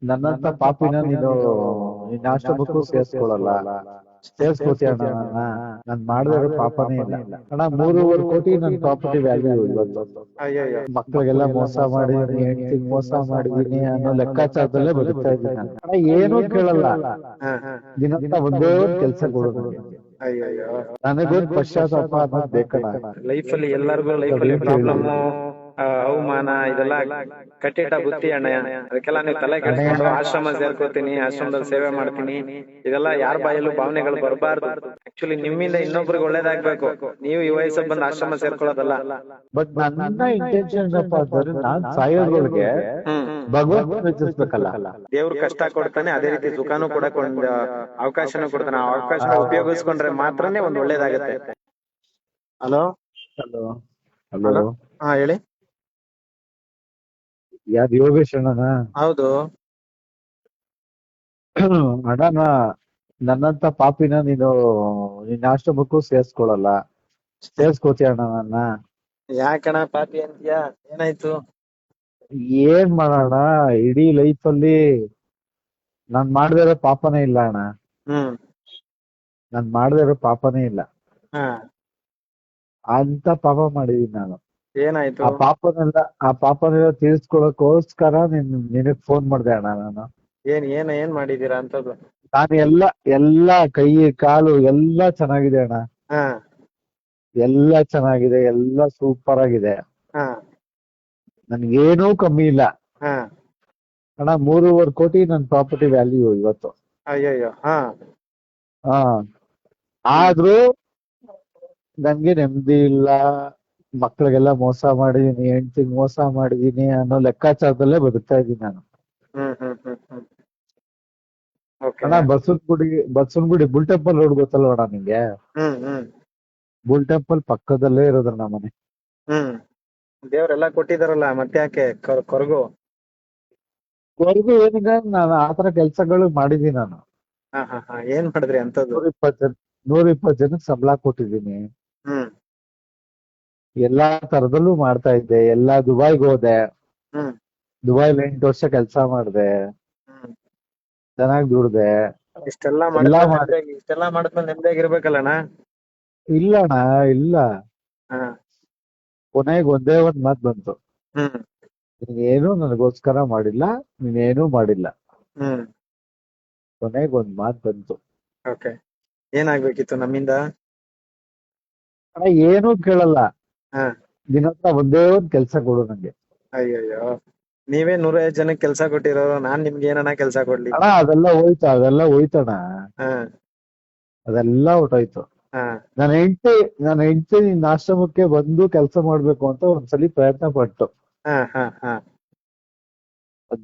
ನನ್ನಂತ ಪಾಪಿನ ನೀನು ನಿನ್ನ ಆಶ್ರಮಕ್ಕೂ ಸೇರ್ಸ್ಕೊಳಲ್ಲ. ಸೇರ್ಸ್ಕೋತೀಯ ಅಣ್ಣ ನನ್ನ? ನಾನ್ ಮಾಡದೇ ಇರೋ ಪಾಪನೇ ಇಲ್ಲ ಅಣ್ಣ. 3.5 ಕೋಟಿ ನನ್ ಪ್ರಾಪರ್ಟಿ ವ್ಯಾಲ್ಯೂ ಇವತ್ತು. ಅಯ್ಯಯ್ಯೋ. ಮಕ್ಳಿಗೆಲ್ಲ ಮೋಸ ಮಾಡಿದೀನಿ, ಹೆಂಡತಿಗ್ ಮೋಸ ಮಾಡಿದೀನಿ ಅನ್ನೋ ಲೆಕ್ಕಾಚಾರದಲ್ಲೇ ಬದುಕ್ತಾ ಇದ್ದೀನಿ ನಾನು ಅಣ್ಣ. ಏನೂ ಕೇಳಲ್ಲ, ಹಾ. ದಿನಕ್ಕ ಒಂದೇ ಒಂದ್ ಕೆಲ್ಸ ಕೊಡು ನನಗೆ. ಅಯ್ಯಯ್ಯೋ. ನನಗೊಂದು ಪಶ್ಚಾತ್ತಾಪ ಅನ್ನೋದು ಬೇಕಣ್ಣ. ಲೈಫಲ್ಲಿ ಎಲ್ಲರಿಗೂ ಲೈಫಲ್ಲಿ ಪ್ರಾಬ್ಲಮ್, ಅವಮಾನ ಇದೆಲ್ಲ ಕಟ್ಟಿಟ್ಟ ಬುತ್ತಿ ಅಣ್ಣ. ಅದಕ್ಕೆಲ್ಲ ನೀವು ತಲೆ ಕೆಡಿಸ್ಕೊಂಡು ಆಶ್ರಮ ಸೇರ್ಕೋತೀನಿ, ಆಶ್ರಮದಲ್ಲಿ ಸೇವೆ ಮಾಡ್ತೀನಿ, ಇದೆಲ್ಲ ಯಾರ ಬಾಯಲ್ಲೂ ಭಾವನೆಗಳು ಬರಬಾರ್ದು. ಆಕ್ಚುಲಿ ನಿಮ್ಮಿಂದ ಇನ್ನೊಬ್ರಿಗೆ ಒಳ್ಳೇದಾಗ್ಬೇಕು. ನೀವು ಈ ವಯಸ್ಸಲ್ಲಿ ಬಂದು ಆಶ್ರಮ ಸೇರ್ಕೊಳ್ಳೋದಲ್ಲ. ಬಟ್ ನನ್ನ ಇಂಟೆನ್ಷನ್ ಏನಪ್ಪ ಅಂತಂದ್ರೆ, ನಾನ್ ಸಾಯೋದ್ರೊಳಗೆ ಭಗವಂತ ಮೆಚ್ಚಿಸ್ಬೇಕಲ್ಲ. ದೇವ್ರು ಕಷ್ಟ ಕೊಡ್ತಾನೆ, ಅದೇ ರೀತಿ ಸುಖನೂ ಕೊಡಕ್ ಒಂದು ಅವಕಾಶನೂ ಕೊಡ್ತಾನೆ. ಆ ಅವಕಾಶನ ಉಪಯೋಗಿಸ್ಕೊಂಡ್ರೆ ಮಾತ್ರನೇ ಒಂದ್ ಒಳ್ಳೇದಾಗತ್ತೆ. Hello hello hello. ಹಲೋ, ಹಾ ಹೇಳಿ. ಯಾರು? ಯೋಗೇಶ್ ಅಣ್ಣನ? ಹೌದು. ಅಣ್ಣ, ನನ್ನಂತ ಪಾಪಿನ ನೀನು ನಿನ್ನ ಆಶ್ರಮಕ್ಕೂ ಸೇರ್ಸ್ಕೊಳಲ್ಲ. ಸೇರ್ಸ್ಕೋತೀಯ ಅಣ್ಣ ನನ್ನ? ಯಾಕಣ ಪಾಪಿ ಅಂತೀಯಾ? ಏನಾಯ್ತು? ಏನ್ ಮಾಡೋಣ, ಇಡೀ ಲೈಫಲ್ಲಿ ನಾನ್ ಮಾಡದೇ ಇರೋ ಪಾಪನೇ ಇಲ್ಲ ಅಣ್ಣ. ಹ್ಮ್. ನಾನ್ ಮಾಡದೇ ಇರೋ ಪಾಪನೇ ಇಲ್ಲ. ಹಾ. ಅಂತ ಪಾಪ ಮಾಡಿದೀನಿ ನಾನು. ಏನಾಯ್ತು? ಆ ಪಾಪನೆಲ್ಲ ತೀರ್ಸ್ಕೊಳಕ್ಕೋಸ್ಕರ ನಿನಗ್ ಫೋನ್ ಮಾಡ್ದೆ ಅಣ್ಣ ನಾನು. ಏನ್ ಮಾಡಿದೀರಾ ಅಂತದ್ದು? ನಾನು ಎಲ್ಲ ಕೈ ಕಾಲು ಎಲ್ಲ ಚೆನ್ನಾಗಿದೆ ಅಣ್ಣ. ಹಾ. ಎಲ್ಲ ಚೆನ್ನಾಗಿದೆ, ಎಲ್ಲ ಸೂಪರ್ ಆಗಿದೆ. ಹಾ. ನನ್ಗೇನೂ ಕಮ್ಮಿ ಇಲ್ಲ ಹಾ. ಅಣ್ಣ. 3.5 ಕೋಟಿ ನನ್ ಪ್ರಾಪರ್ಟಿ ವ್ಯಾಲ್ಯೂ ಇವತ್ತು. ಅಯ್ಯಯ್ಯೋ. ಹಾ. ಹಾ. ಆದ್ರೂ ನನ್ಗೆ ನೆಮ್ಮದಿ ಇಲ್ಲ. ಮಕ್ಳಿಗೆಲ್ಲ ಮೋಸ ಮಾಡಿದೀನಿ, ಹೆಂಡತಿಗ್ ಮೋಸ ಮಾಡಿದೀನಿ ಅನ್ನೋ ಲೆಕ್ಕಾಚಾರದಲ್ಲೇ ಬದುಕ್ತಾ ಇದ್ದೀನಿ ನಾನು ಹ್ಮ್ ಹ್ಮ್ ಹ್ಮ್ ಹ್ಮ್. ಓಕೆ. ಅಣ್ಣ. ಬಸವನಗುಡಿ ಬುಲ್ ಟೆಂಪಲ್ ರೋಡ್ ಗೊತ್ತಲ್ವ ಅಣ್ಣ ನಿಂಗೆ? ಹ್ಮ್ ಹ್ಮ್ ಬುಲ್ ಟೆಂಪಲ್ ಪಕ್ಕದಲ್ಲೇ ಇರೋದಣ್ಣ ಮನೆ. ಹ್ಮ್. ದೇವ್ರೆಲ್ಲಾ ಕೊಟ್ಟಿದಾರಲ್ಲ, ಮತ್ತೆ ಯಾಕೆ ಕೊರಗು? ವರೆಗೂ ಏನಿದೆ, ನಾನು ಆತರ ಕೆಲ್ಸಗಳು ಮಾಡಿದೀನಿ ನಾನು. ಹಾ ಹಾ ಹಾ. ಏನ್ ಮಾಡಿದ್ರಿ ಅಂತದ್ದು? 120 ಜನಕ್ಕೆ ಸಂಬಳ ಕೊಟ್ಟಿದ್ದೀನಿ. ಹ್ಮ್ ಎಲ್ಲಾ ತರದಲ್ಲೂ ಮಾಡ್ತಾ ಇದ್ದೆ. ದುಬೈಗೆ ಹೋದೆ. ಹ್ಮ್ ದುಬೈಲಿ 8 ವರ್ಷ ಕೆಲ್ಸ ಮಾಡ್ದೆ. ಹ್ಮ್. ಚೆನ್ನಾಗಿ ದುಡ್ದೆ. ಇಷ್ಟೆಲ್ಲಾ ಎಲ್ಲಾ ಮಾಡಿದ್ಮೇಲೆ ನೆಮ್ಮದಿಯಾಗಿರ್ಬೇಕಲ್ಲಣ್ಣ? ಇಲ್ಲ ಅಣ್ಣ, ಇಲ್ಲ. ಹಾ. ಕೊನೆಗೆ ಒಂದೇ ಒಂದ್ ಮಾತು ಬಂತು, ಹ್ಮ್ ನೀನೇನು ನನಗೋಸ್ಕರ ಮಾಡಿಲ್ಲ, ನೀನೇನು ಮಾಡಿಲ್ಲ. ಹ್ಮ್. ಕೊನೆಗೆ ಒಂದ್ ಮಾತು ಬಂತು. ಓಕೆ. ಏನಾಗ್ಬೇಕಿತ್ತು ನಮ್ಮಿಂದ? ಅಣ್ಣ, ಏನೂ ಕೇಳಲ್ಲ, ಹಾ. ದಿನಕ್ಕ ಒಂದೇ ಒಂದ್ ಕೆಲ್ಸ ಕೊಡು ನಂಗೆ. ಅಯ್ಯಯ್ಯೋ. ನೀವೇ 105 ಜನಕ್ಕೆ ಕೆಲ್ಸ ಕೊಟ್ಟಿರೋರು, ನಾನ್ ನಿಮ್ಗೆ ಏನಣ್ಣ ಕೆಲ್ಸ ಕೊಡ್ಲಿ? ಅಣ್ಣ, ಅದೆಲ್ಲ ಹೋಯ್ತಣ್ಣ. ಹಾ. ಅದೆಲ್ಲ ಹೊರ್ಟೋಯ್ತು. ಹಾ. ನನ್ನ ಹೆಂಡತಿ ನಿನ್ನ ಆಶ್ರಮಕ್ಕೆ ಬಂದು ಕೆಲಸ ಮಾಡ್ಬೇಕು ಅಂತ ಒಂದ್ಸಲಿ ಪ್ರಯತ್ನ ಪಟ್ಟು, ಹಾ ಹಾ ಹಾ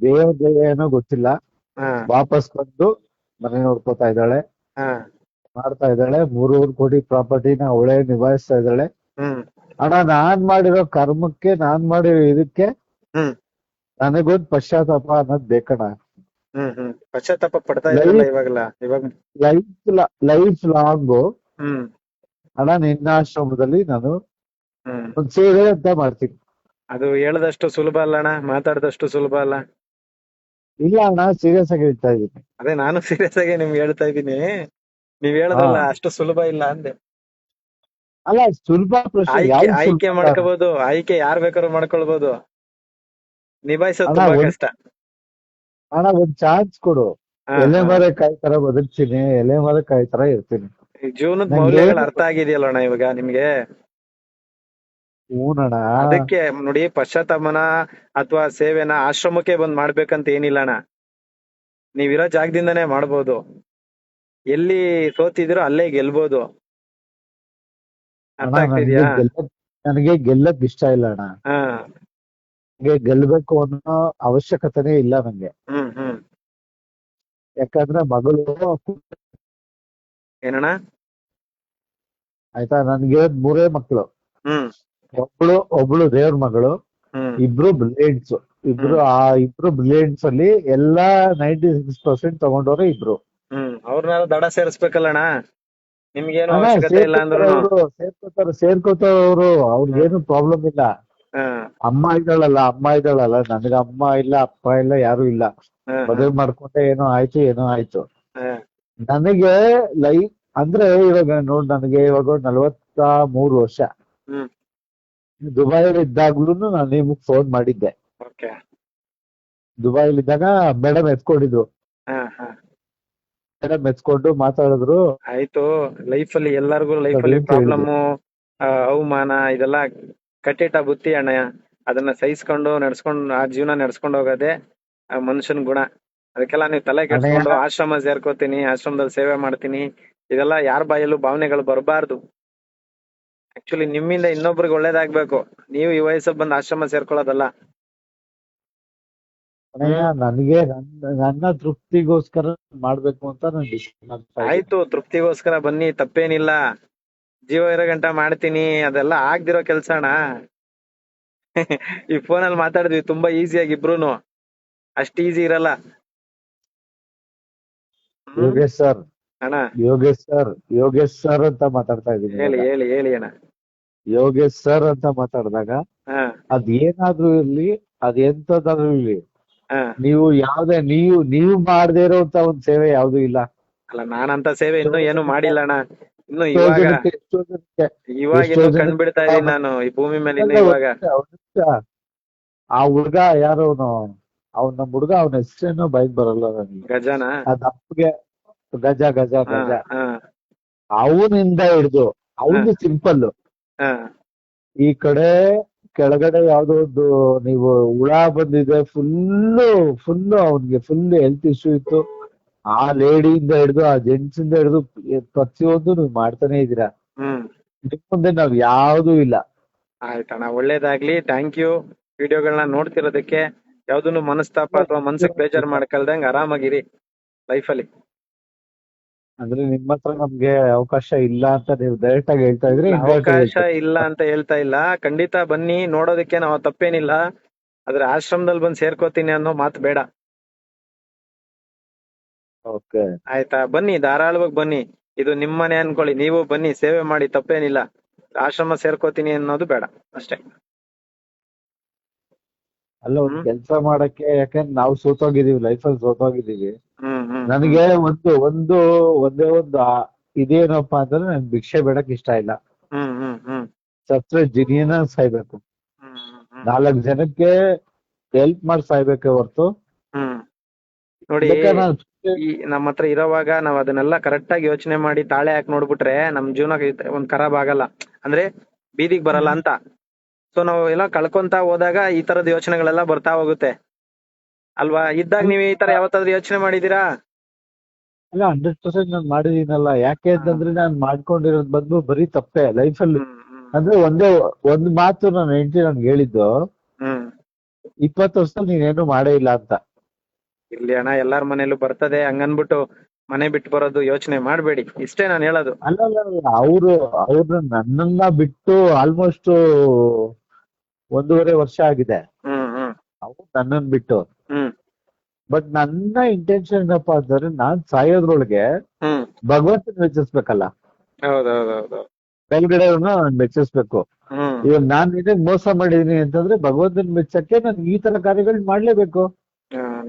ದೇವ್ರ ಏನೋ ಗೊತ್ತಿಲ್ಲ, ಹಾ ವಾಪಸ್ ಬಂದು ಮನೆ ನೋಡ್ಕೋತಾ ಇದ್ದಾಳೆ, ಹಾ. ಮಾಡ್ತಾ ಇದ್ದಾಳೆ. 3.5 ಕೋಟಿ ಪ್ರಾಪರ್ಟಿನ ಅವಳೇ ನಿಭಾಯಿಸ್ತಾ ಇದ್ದಾಳೆ. ಹ್ಮ್ ಅಣ್ಣ, ನಾನ್ ಮಾಡಿರೋ ಕರ್ಮಕ್ಕೆ, ನಾನ್ ಮಾಡಿರೋ ಇದಕ್ಕೆ ಹ್ಮ್ ನನಗೊಂದು ಪಶ್ಚಾತ್ತಾಪ ಅನ್ನೋದ್ ಬೇಕಣ್ಣ. ಹ್ಮ್. ಪಶ್ಚಾತ್ತಾಪ ಪಡ್ತಾ ಇದ್ರಲ್ಲ ಇವಾಗ? ಲೈಫ್ ಲಾಂಗು ಹ್ಮ್ ಅಣ್ಣ ನಿನ್ನ ಆಶ್ರಮದಲ್ಲಿ ನಾನು ಹ್ಮ್. ಒಂದ್ ಸೇವೆ ಅಂತ ಮಾಡ್ತೀನಿ. ಅದು ಹೇಳದಷ್ಟು ಸುಲಭ ಅಲ್ಲ ಅಣ್ಣ, ಮಾತಾಡದಷ್ಟು ಸುಲಭ ಅಲ್ಲ. ಇಲ್ಲ ಅಣ್ಣ, ಸೀರಿಯಸ್ ಆಗಿ ಹೇಳ್ತಾ ಇದ್ದೀನಿ. ಅದೇ ನಾನು ಸೀರಿಯಸ್ ಆಗಿ ನಿಮ್ಗೆ ಹೇಳ್ತಾ ಇದ್ದೀನಿ. ನೀವ್ ಹೇಳದಲ್ಲ ಅಷ್ಟು ಸುಲಭ ಇಲ್ಲ ಅಂದೆ. ಅಲ್ಲ, ಸುಲಭ ಪ್ರಶ್ನೆ ಆಯ್ಕೆ ಮಾಡ್ಕೋಬಹುದು, ಆಯ್ಕೆ ಯಾರ್ ಬೇಕಾದ್ರೂ ಮಾಡ್ಕೊಳ್ಬಹುದು. ನಿಭಾಯಿಸೋದು ಅಣ್ಣ, ತುಂಬಾ ಕಷ್ಟ. ಅಣ್ಣ, ಒಂದ್ ಚಾನ್ಸ್ ಕೊಡು. ಎಲೆ ಮರಕಾಯಿ ತರ ಬದುಕ್ತೀನಿ, ಎಲೆ ಮರಕಾಯಿ ತರ ಇರ್ತೀನಿ. ಜೀವನದ ಮೌಲ್ಯಗಳು ಅರ್ಥ ಆಗಿದೆಯಲ್ಲ ಅಣ್ಣ ಇವಾಗ ನಿಮ್ಗೆ? ಹೂನಣ್ಣ. ಅದಕ್ಕೆ ನೋಡಿ, ಪಶ್ಚಾತ್ತಾಪನ ಅಥವಾ ಸೇವೆನ ಆಶ್ರಮಕ್ಕೆ ಬಂದ್ ಮಾಡ್ಬೇಕಂತ ಏನಿಲ್ಲ ಅಣ್ಣ. ನೀವಿರೋ ಜಾಗದಿಂದಾನೇ ಮಾಡ್ಬೋದು. ಎಲ್ಲಿ ಸೋತಿದಿರೋ ಅಲ್ಲೇ ಗೆಲ್ಬೋದು. ಅರ್ಥ ಆಗ್ತಿದ್ಯಾ? ನನಗೆ ಗೆಲ್ಲಕ್ ಇಷ್ಟ ಇಲ್ಲ ಅಣ್ಣ. ಹಾ. ನನಗೆ ಗೆಲ್ಬೇಕು ಅನ್ನೋ ಅವಶ್ಯಕತೆನೇ ಇಲ್ಲ ನಂಗೆ. ಹ್ಮ್. ಯಾಕಂದ್ರೆ ಮಗಳು, ಏನಣ್ಣ? ಆಯ್ತಾ, ನನ್ಗೆ 3 ಮಕ್ಳು. ಹ್ಮ್ ಒಬ್ಳು ದೇವ್ರ ಮಗಳು, ಹ್ಮ್ ಇಬ್ರು ಬ್ರಿಲಿಯಂಟ್ಸ್. ಇಬ್ರು ಬ್ರಿಲಿಯಂಟ್ಸ್ ಅಲ್ಲಿ ಎಲ್ಲಾ 96% ತಗೊಂಡವ್ರೆ ಇಬ್ರು. ಅವ್ರನ್ನೆಲ್ಲ ದಡ ಸೇರಿಸ್ಬೇಕಲ್ಲಣ್ಣ. ನಿಮ್ಗೇನು ಅವಶ್ಯಕತೆ ಇಲ್ಲ ಅಂದ್ರು ಸೇರ್ಕೋತವ್ರು, ಅವ್ರಿಗೇನು ಪ್ರಾಬ್ಲಮ್ ಇಲ್ಲ. ಹಾ. ಅಮ್ಮ ಇದ್ದಾಳಲ್ಲ, ನನಗ ಅಮ್ಮ ಇಲ್ಲ, ಅಪ್ಪ ಇಲ್ಲ, ಯಾರು ಇಲ್ಲ. ಹಾ, ಮದುವೆ ಮಾಡ್ಕೊಂಡೆ ಏನೋ ಆಯ್ತು ಹಾ, ನನಗೆ ಲೈಫ್ ಅಂದ್ರೆ ಇವಾಗ ನೋಡ್ ನನಗೆ ಇವಾಗ 43 ವರ್ಷ. ಹ್ಮ್, ದುಬೈಲಿ ಇದ್ದಾಗ್ಲೂ ನಾನು ನಿಮಗ್ ಫೋನ್ ಮಾಡಿದ್ದೆ. ಓಕೆ. ದುಬೈಲಿ ಇದ್ದಾಗ ಮೇಡಮ್ ಎತ್ಕೊಂಡಿದ್ರು. ಹಾ, ಹಾ. ಮೇಡಮ್ ಎತ್ಕೊಂಡು ಮಾತಾಡಿದ್ರು. ಆಯ್ತು. ಲೈಫಲ್ಲಿ ಎಲ್ಲರಿಗೂ ಅದು ಲೈಫಲ್ಲಿ ಅಂತ ಹೇಳಿದೆ. ಪ್ರಾಬ್ಲಮ್ಮು, ಅವಮಾನ ಇದೆಲ್ಲ ಕಟ್ಟಿಟ್ಟ ಬುತ್ತಿ ಅಣ್ಣಯ್ಯ. ಅದನ್ನ ಸಹಿಸ್ಕೊಂಡು ನಡ್ಸ್ಕೊಂಡು ಆ ಜೀವನ ನಡ್ಸ್ಕೊಂಡು ಹೋಗೋದೇ ಆ ಮನುಷ್ಯನ ಗುಣ. ಅದಕ್ಕೆಲ್ಲ ನೀವು ತಲೆ ಅಣ್ಣಯ್ಯ, ಕೆಡ್ಸ್ಕೊಂಡು ಆಶ್ರಮ ಸೇರ್ಕೋತೀನಿ, ಆಶ್ರಮದಲ್ಲಿ ಸೇವೆ ಮಾಡ್ತೀನಿ, ಇದೆಲ್ಲ ಯಾರ ಬಾಯಲ್ಲೂ ಭಾವನೆಗಳು ಬರಬಾರ್ದು. ಆಕ್ಚುಲಿ ನಿಮ್ಮಿಂದ ಇನ್ನೊಬ್ರಿಗೆ ಒಳ್ಳೇದಾಗ್ಬೇಕು. ನೀವು ಈ ವಯಸ್ಸಿಗೆ ಬಂದು ಆಶ್ರಮ ಸೇರ್ಕೊಳ್ಳೋದಲ್ಲ. ಅಣ್ಣಯ್ಯ, ನನಗೆ ನನ್ನ ತೃಪ್ತಿಗೋಸ್ಕರ ಮಾಡ್ಬೇಕು ಅಂತ ನಾನು ಡಿಸೈಡ್ ಮಾಡ್ತಾ ಇದ್ದೀನಿ. ಆಯ್ತು, ತೃಪ್ತಿಗೋಸ್ಕರ ಬನ್ನಿ, ತಪ್ಪೇನಿಲ್ಲ. ಜೀವ ಇರೋ ಗಂಟ ಮಾಡ್ತೀನಿ, ಅದೆಲ್ಲ ಆಗ್ದಿರೋ ಕೆಲ್ಸ ಅಣ್ಣ. ಈ ಫೋನಲ್ಲಿ ಮಾತಾಡಿದ್ವಿ ತುಂಬಾ ಈಸಿಯಾಗಿ ಇಬ್ರುನು, ಅಷ್ಟ್ ಈಸಿ ಇರಲ್ಲ. ಯೋಗೇಶ್ ಸರ್, ಅಣ್ಣ ಯೋಗೇಶ್ ಸರ್ ಅಂತ ಮಾತಾಡ್ತಾ ಇದ್ದೀನಿ ಹೇಳಿ ಇವಾಗ. ಹೇಳಿ ಹೇಳಿ ಅಣ್ಣ. ಯೋಗೇಶ್ ಸರ್ ಅಂತ ಮಾತಾಡಿದಾಗ ಹಾ, ಅದೇನಾದ್ರೂ ಇರ್ಲಿ, ಅದೆಂತದಾದ್ರೂ ಇರ್ಲಿ, ಹಾ. ನೀವು ಮಾಡದೇ ಇರೋಂತ ಒಂದ್ ಸೇವೆ ಯಾವ್ದು ಇಲ್ಲ. ಅಲ್ಲ, ನಾನಂತ ಸೇವೆ ಇನ್ನೂ ಏನು ಮಾಡಿಲ್ಲ ಅಣ್ಣ. ಇನ್ನು ಎಷ್ಟೋ ಇವಾಗ ಜನಕ್ಕೆ ಎಷ್ಟೋ ಇನ್ನು ಜನಕ್ಕೆ ಕಣ್ ಬಿಡ್ತಾ ಇದೀನಿ ನಾನು ಈ ಭೂಮಿ ಮೇಲೆ ಇನ್ನು ಅಲ್ಲ, ಇವಾಗ. ಒಂದ್ ನಿಮಿಷ. ಆ ಹುಡ್ಗ ಯಾರು ನಮ್ ಹುಡ್ಗ, ಅವನ ಹೆಸರೇನೋ ಬೈಕ್ ಬರಲ್ಲ ನನಗೆ. ಗಜಾನ. ಅಪ್ಪಗೆ ಗಜ ಗಜ ಹಾ, ಗಜ. ಹಾ, ಅವನಿಂದ ಹಿಡ್ದು ಅವನು ಸಿಂಪಲ್. ಹಾ, ಈ ಕಡೆ ಕೆಳಗಡೆ ಯಾವ್ದೋ ಒಂದು ನೀವು ಹುಳ ಬಂದಿದೆ, ಫುಲ್ಲು ಅವನ್ಗೆ ಫುಲ್ ಹೆಲ್ತ್ ಇಶ್ಯೂ ಇತ್ತು. ಆ ಲೇಡಿಯಿಂದ ಹಿಡಿದು ಆ ಜೆಂಟ್ಸ್ ಇಂದ ಹಿಡಿದು ಪ್ರತಿಯೊಂದು ನೀವು ಮಾಡ್ತಾನೆ ಇದೀರಾ. ಹ್ಮ್. ನಿಮ್ ಮುಂದೆ ನಾವ್ ಯಾವ್ದೂ ಇಲ್ಲ. ಆಯ್ತಣ್ಣ, ಒಳ್ಳೇದಾಗ್ಲಿ. Thank you. ವಿಡಿಯೋಗಳನ್ನ ನೋಡ್ತಿರೋದಕ್ಕೆ. ಯಾವ್ದನ್ನು ಮನಸ್ತಾಪ ಅಥವಾ ಮನ್ಸಿಗೆ ಬೇಜಾರ್ ಮಾಡ್ಕೊಳ್ದಂಗ್ ಆರಾಮಾಗಿರಿ ಲೈಫಲ್ಲಿ. ಅಂದ್ರೆ ನಿಮ್ಮ ಹತ್ರ ನಮ್ಗೆ ಅವಕಾಶ ಇಲ್ಲ ಅಂತ ನೀವು ಡೈರೆಕ್ಟ್ ಆಗಿ ಹೇಳ್ತಾ ಇದ್ರೆ ಅವಕಾಶ ಇಲ್ಲ ಅಂತ ಹೇಳ್ತಾ ಇಲ್ಲ, ಖಂಡಿತ ಬನ್ನಿ, ನೋಡೋದಕ್ಕೆ ನಾವು ತಪ್ಪೇನಿಲ್ಲ. ಆದ್ರೆ ಆಶ್ರಮದಲ್ಲಿ ಬಂದು ಸೇರ್ಕೋತೀನಿ ಅನ್ನೋ ಮಾತು ಬೇಡ. ಓಕೆ. ಆಯ್ತಾ? ಬನ್ನಿ, ಧಾರಾಳವಾಗಿ ಬನ್ನಿ. ಇದು ನಿಮ್ಮನೆ ಅನ್ಕೊಳ್ಳಿ, ನೀವು ಬನ್ನಿ, ಸೇವೆ ಮಾಡಿ, ತಪ್ಪೇನಿಲ್ಲ. ಆಶ್ರಮ ಸೇರ್ಕೋತೀನಿ ಅನ್ನೋದು ಬೇಡ ಅಷ್ಟೇ. ಅಲ್ಲ, ಒಂದ್ ಕೆಲ್ಸ ಮಾಡಕ್ಕೆ, ಯಾಕಂದ್ರೆ ನಾವು ಸೋತೋಗಿದೀವಿ, ಲೈಫಲ್ಲಿ ಸೋತೋಗಿದೀವಿ. ಹ್ಮ್, ಹ್ಮ್, ನನಗೆ ಒಂದೇ ಒಂದು ಇದೇನಪ್ಪಾ ಅಂತಂದ್ರೆ ನನ್ ಭಿಕ್ಷೆ ಬೇಡಕ್ ಇಷ್ಟ ಇಲ್ಲ. ಹ್ಮ್, ಹ್ಮ್, ಹ್ಮ್, ಸತ್ರೆ ಜಿನಿಯನ ಸಾಯ್ಬೇಕು. ಹ್ಮ್, ಹ್ಮ್, 4 ಜನಕ್ಕೆ ಹೆಲ್ಪ್ ಮಾಡಿ ಸಾಯ್ಬೇಕೆ ಹೊರ್ತು. ಹ್ಮ್. ನೋಡಿ, ಈ ನಮ್ಮ ಹತ್ರ ಇರೋವಾಗ ನಾವ್ ಅದನ್ನೆಲ್ಲ ಕರೆಕ್ಟ್ ಆಗಿ ಯೋಚನೆ ಮಾಡಿ ತಾಳೆ ಹಾಕಿ ನೋಡ್ಬಿಟ್ರೆ ನಮ್ ಜೀವನ ಒಂದ್ ಖರಾಬ್ ಆಗಲ್ಲ. ಅಂದ್ರೆ ಬೀದಿಗೆ ಬರಲ್ಲ ಅಂತ. ಸೊ ನಾವು ಎಲ್ಲ ಕಳ್ಕೊಂತ ಹೋದಾಗ ಈ ತರದ ಯೋಚನೆಗಳೆಲ್ಲ ಬರ್ತಾ ಹೋಗುತ್ತೆ ಅಲ್ವಾ? ಇದ್ದಾಗ ನೀವು ಈ ತರ ಯಾವತ್ತಾದ್ರೂ ಯೋಚನೆ ಮಾಡಿದೀರಾ? ಅಲ್ಲ, 100% ನಾನು ಮಾಡಿದೀನಲ್ಲ. ಯಾಕೆ ಅಂತಂದ್ರೆ ನಾನು ಮಾಡ್ಕೊಂಡಿರೋದ್ ಬಂದು ಬರೀ ತಪ್ಪೆ ಲೈಫಲ್ಲಿ. ಹ್ಮ್, ಹ್ಮ್, ಅಂದ್ರೆ ಒಂದ್ ಮಾತು ನನ್ನ ಹೆಂಡತಿ ನನ್ಗೆ ಹೇಳಿದ್ದು, ಹ್ಮ್. 20 ವರ್ಷದಲ್ಲಿ ನೀನೇನು ಮಾಡೇ ಇಲ್ಲ ಅಂತ. ಇರ್ಲಿ ಅಣ್ಣ, ಎಲ್ಲಾರ ಮನೇಲೂ ಬರ್ತದೆ. ಹಂಗನ್ಬಿಟ್ಟು ಮನೆ ಬಿಟ್ಟು ಬರೋದು ಯೋಚನೆ ಮಾಡ್ಬೇಡಿ, ಇಷ್ಟೇ ನಾನು ಹೇಳೋದು. ಅಲ್ಲ, ಅವ್ರು ನನ್ನನ್ನ ಬಿಟ್ಟು ಆಲ್ಮೋಸ್ಟ್ 1.5 ವರ್ಷ ಆಗಿದೆ. ಹ್ಮ್, ಹ್ಮ್, ಅವ್ರು ನನ್ನನ್ ಬಿಟ್ಟು. ಹ್ಮ್, ಬಟ್ ನನ್ನ ಇಂಟೆನ್ಷನ್ ಏನಪ್ಪಾ ಅಂತಂದ್ರೆ, ನಾನ್ ಸಾಯೋದ್ರೊಳಗೆ ಹ್ಮ್. ಭಗವಂತನ ಮೆಚ್ಚಿಸ್ಬೇಕಲ್ಲ. ಹೌದೌದೌದು. ಮೇಲ್ಗಡೆ ಮೆಚ್ಚಿಸ್ಬೇಕು. ಹ್ಮ್. ಇವಾಗ ನಾನ್ ನಿನಗ್ ಮೋಸ ಮಾಡಿದೀನಿ ಅಂತಂದ್ರೆ ಭಗವಂತನ ಮೆಚ್ಚಕ್ಕೆ ನಾನು ಈ ತರ ಕಾರ್ಯಗಳನ್ನ ಮಾಡ್ಲೇಬೇಕು.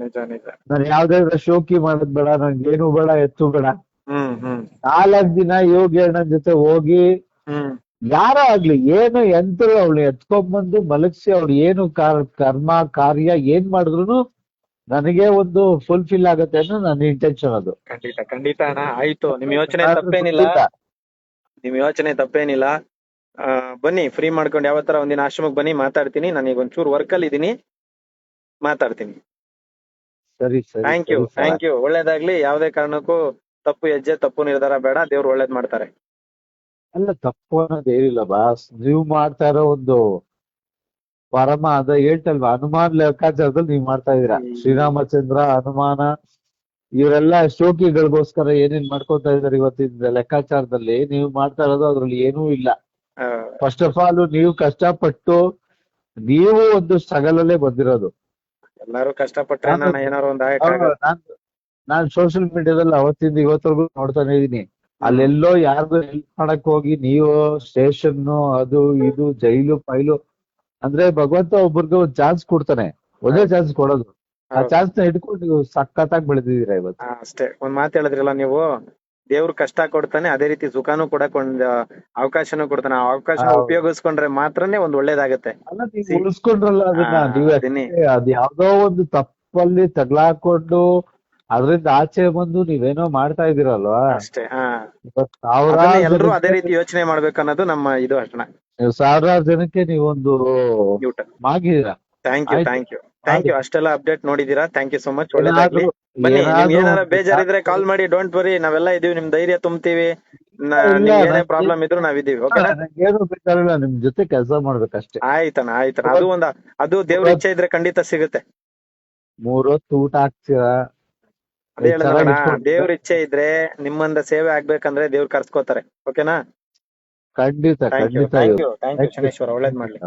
ನಿಜ ನಿಜ. ನಾನು ಯಾವ್ದಾದ್ರು ಶೋಕಿ ಮಾಡೋದ್ ಬೇಡ, ನನ್ಗೆ ಏನು ಬೇಡ, ಎತ್ತು ಬೇಡ. ಹ್ಮ್, ಹ್ಮ್, 4 ದಿನ ಯೋಗಿ ಅಣ್ಣನ್ ಜೊತೆ ಹೋಗಿ, ಹ್ಮ್, ಯಾರೋ ಆಗ್ಲಿ, ಏನು ಎಂತರು ಅವಳು ಎತ್ಕೊಂಡ್ಬಂದು ಮಲಗಿಸಿ ಅವ್ಳು ಏನು ಕರ್ಮ ಕಾರ್ಯ ಏನ್ ಮಾಡಿದ್ರು ನನಗೆ ಒಂದು ಫುಲ್ಫಿಲ್ ಆಗತ್ತೆ ಅನ್ನೋ ನನ್ನ ಇಂಟೆನ್ಷನ್ ಅದು. ಖಂಡಿತ ಖಂಡಿತ ಅಣ್ಣ. ಆಯ್ತು, ನಿಮ್ ಯೋಚನೆ ತಪ್ಪೇನಿಲ್ಲ. ಬನ್ನಿ, ಫ್ರೀ ಮಾಡ್ಕೊಂಡು ಯಾವತ್ತರ ಒಂದಿನ ಆಶ್ರಮಕ್ಕೆ ಬನ್ನಿ, ಮಾತಾಡ್ತೀನಿ. ನಾನೀಗ ಒಂಚೂರು ವರ್ಕ್ ಅಲ್ಲಿ ಇದೀನಿ, ಮಾತಾಡ್ತೀನಿ. ಸರಿ. Thank you. ಒಳ್ಳೇದಾಗ್ಲಿ. ಯಾವ್ದೇ ಕಾರಣಕ್ಕೂ ತಪ್ಪು ಹೆಜ್ಜೆ, ತಪ್ಪು ನಿರ್ಧಾರ ಬೇಡ. ದೇವ್ರು ಒಳ್ಳೇದ್ ಮಾಡ್ತಾರೆ. ಅಲ್ಲ, ತಪ್ಪು ಅನ್ನೋದು ಏನಿಲ್ಲ ಬಾಸ್. ನೀವು ಮಾಡ್ತಾ ಇರೋ ಒಂದು ಪರಮ ಅದ ಹೇಳ್ತಲ್ವಾ, ಹನುಮಾನ್ ಲೆಕ್ಕಾಚಾರದಲ್ಲಿ ನೀವು ಮಾಡ್ತಾ ಇದೀರಾ. ಶ್ರೀರಾಮಚಂದ್ರ, ಹನುಮಾನ, ಇವರೆಲ್ಲ ಶೋಕಿಗಳಿಗೋಸ್ಕರ ಏನೇನ್ ಮಾಡ್ಕೊತಾ ಇದಾರೆ ಇವತ್ತಿನ ಲೆಕ್ಕಾಚಾರದಲ್ಲಿ. ನೀವು ಮಾಡ್ತಾ ಇರೋದು ಅದ್ರಲ್ಲಿ ಏನೂ ಇಲ್ಲ. ಫಸ್ಟ್ ಆಫ್ ಆಲ್ ನೀವು ಕಷ್ಟಪಟ್ಟು ನೀವು ಒಂದು ಸ್ಟ್ರಗಲ್ ಅಲ್ಲೇ ಬಂದಿರೋದು. ಎಲ್ಲಾರು ಕಷ್ಟಪಟ್ರೆ ಏನಾರು ಒಂದ್ ನಾನ್ ಸೋಷಿಯಲ್ ಮೀಡಿಯಾದಲ್ಲಿ ಅವತ್ತಿಂದ ಇವತ್ತರೆಗೂ ನೋಡ್ತಾನೆ ಇದೀನಿ. ಅಲ್ಲೆಲ್ಲೋ ಯಾರಿಗೂ ಹೆಲ್ಪ್ ಮಾಡಕ್ ಹೋಗಿ ನೀವು ಸ್ಟೇಷನ್, ಅದು ಇದು, ಜೈಲು ಪೈಲು ಅಂದ್ರೆ ಭಗವಂತ ಒಬ್ಬರಿಗೆ ಒಂದು ಚಾನ್ಸ್ ಕೊಡ್ತಾನೆ, ಒಂದೇ ಚಾನ್ಸ್ ಕೊಡೋದು. ಆ ಚಾನ್ಸ್ ನ ಹಿಡ್ಕೊಂಡು ನೀವು ಸಖತ್ತಾಗಿ ಬೆಳೆದಿದ್ದೀರಾ ಇವತ್ತು. ಅಷ್ಟೇ ಒಂದ್ ಮಾತು ಹೇಳಿದ್ರಲ್ಲ ನೀವು, ದೇವ್ರು ಕಷ್ಟ ಕೊಡ್ತಾನೆ, ಅದೇ ರೀತಿ ಸುಖನೂ ಕೊಡಕ್ ಒಂದ್ ಅವಕಾಶನೂ ಕೊಡ್ತಾನೆ. ಆ ಅವಕಾಶ ಉಪಯೋಗಿಸ್ಕೊಂಡ್ರೆ ಮಾತ್ರನೇ ಒಂದ್ ಒಳ್ಳೇದಾಗತ್ತೆ. ಅಲ್ಲ ನೀವು ಉಳಿಸ್ಕೊಂಡ್ರಲ್ಲ ಅದನ್ನ, ನೀವು ಅದನ್ನೇ. ಅದ್ ಯಾವ್ದೋ ಒಂದು ತಪ್ಪಲ್ಲಿ ತಗ್ಲಾಕೊಂಡು ಅದ್ರಿಂದ ಆಚೆ ಬಂದು ನೀವೇನೋ ಮಾಡ್ತಾ ಇದೀರಲ್ವಾ. ಅಷ್ಟೇ. ಇವತ್ತು ಎಲ್ರು ಅದೇ ರೀತಿ ಯೋಚನೆ ಮಾಡ್ಬೇಕು ಅನ್ನೋದು ನಮ್ಮ ಇದು ಅಷ್ಟೇ. ಸಾವಿರಾರು ಜನಕ್ಕೆ ನೀವೊಂದು ಮಾಗಿದೀರಾ. Thank you, thank you, thank you. ಅಷ್ಟೆಲ್ಲ ಅಪ್ಡೇಟ್ ನೋಡಿದೀರಾ, ಥ್ಯಾಂಕ್ ಯು ಸೋ ಮಚ್. ಒಳ್ಳೇದಾಗ್ಲಿ. ಬನ್ನಿ, ನಿಮ್ಗೆ ಏನಾರ ಬೇಜಾರಿದ್ರೆ ಕಾಲ್ ಮಾಡಿ, ಡೋಂಟ್ ವರಿ, ನಾವೆಲ್ಲ ಇದೀವಿ, ನಿಮ್ ಧೈರ್ಯ ತುಂಬ್ತೀವಿ. ಏನೇ ಪ್ರಾಬ್ಲಮ್ ಇದ್ರು ನಾವಿದೀವಿ. ಓಕೆನಾ? ಏನು ಬೇಕಾಗಿಲ್ಲ, ನಿಮ್ ಜೊತೆ ಕೆಲಸ ಮಾಡ್ಬೇಕಷ್ಟೇ. ಆಯ್ತಣ್ಣ, ಆಯ್ತಣ್ಣ. ಅದು ದೇವ್ರ ಇಚ್ಛೆ ಇದ್ರೆ ಖಂಡಿತ ಸಿಗುತ್ತೆ. 3 ಹೊತ್ತು ಊಟ ಹಾಕ್ತೀರಾ. ಅದೇ ಹೇಳಿದ್ರಣ್ಣ, ದೇವ್ರ ಇಚ್ಛೆ ಇದ್ರೆ ನಿಮ್ಮಂದ ಸೇವೆ ಆಗ್ಬೇಕಂದ್ರೆ ದೇವ್ರು ಕರ್ಸ್ಕೋತಾರೆ. ಓಕೆನಾ? ಖಂಡಿತ ಥ್ಯಾಂಕ್ ಯು, ಖಂಡಿತ. Thank you, thank you Shaneshwara. ಒಳ್ಳೇದ್ ಮಾಡ್ಲಿ.